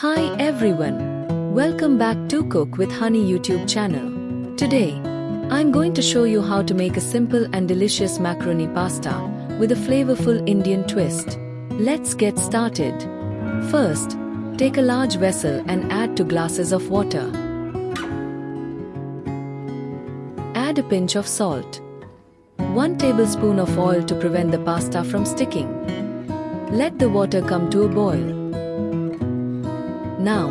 Hi everyone, welcome back to Cook with Honey YouTube channel. Today, I'm going to show you how to make a simple and delicious macaroni pasta with a flavorful Indian twist. Let's get started. First, take a large vessel and add 2 glasses of water. Add a pinch of salt. 1 tablespoon of oil to prevent the pasta from sticking. Let the water come to a boil. Now,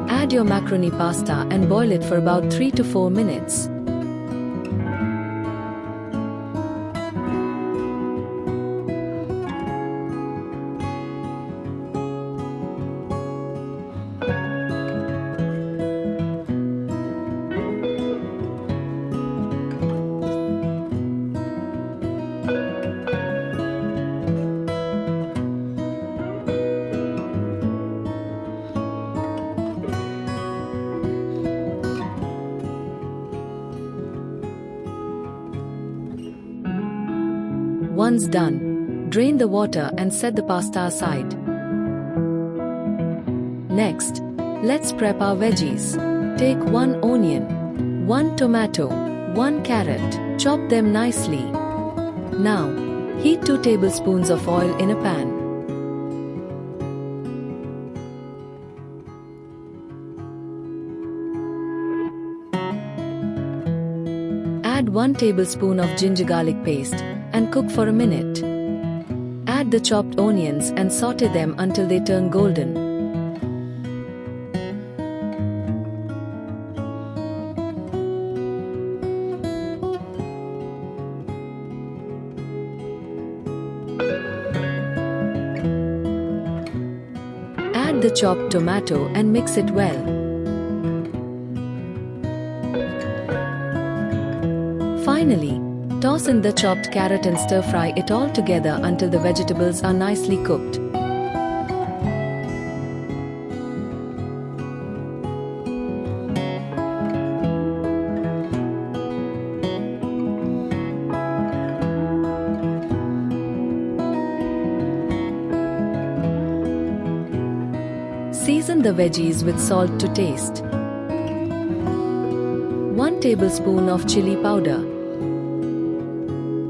add your macaroni pasta and boil it for about 3 to 4 minutes. Once done, drain the water and set the pasta aside. Next, let's prep our veggies. Take 1 onion, 1 tomato, 1 carrot, chop them nicely. Now, heat 2 tablespoons of oil in a pan. Add 1 tablespoon of ginger garlic paste and cook for a minute. Add the chopped onions and saute them until they turn golden. Add the chopped tomato and mix it well. Finally, toss in the chopped carrot and stir-fry it all together until the vegetables are nicely cooked. Season the veggies with salt to taste. 1 tablespoon of chili powder.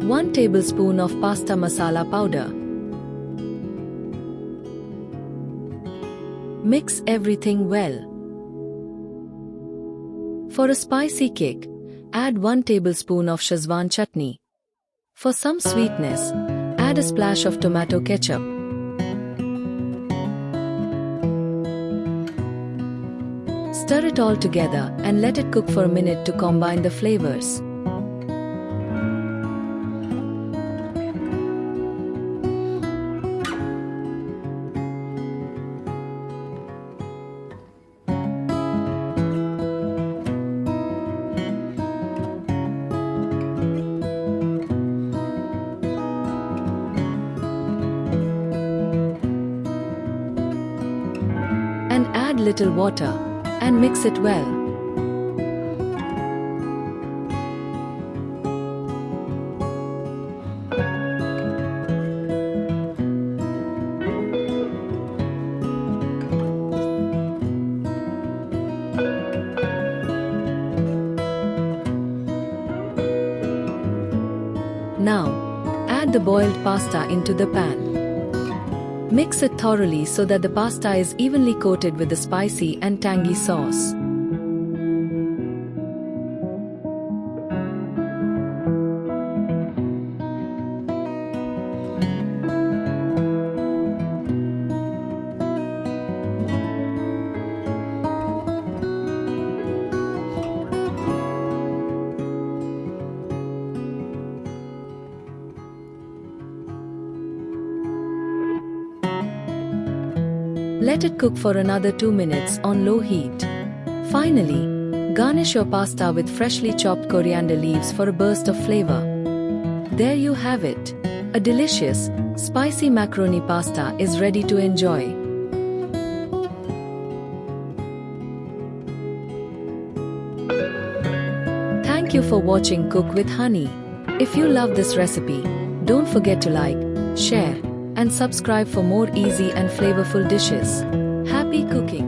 1 tablespoon of pasta masala powder. Mix everything well. For a spicy kick, add 1 tablespoon of Schezwan chutney. For some sweetness, add a splash of tomato ketchup. Stir it all together and let it cook for a minute to combine the flavors. And add little water and mix it well. Now, add the boiled pasta into the pan. Mix it thoroughly so that the pasta is evenly coated with the spicy and tangy sauce. Let it cook for another 2 minutes on low heat. Finally, garnish your pasta with freshly chopped coriander leaves for a burst of flavor. There you have it. A delicious, spicy macaroni pasta is ready to enjoy. Thank you for watching Cook with Honey. If you love this recipe, don't forget to like, share, and subscribe for more easy and flavorful dishes. Happy cooking!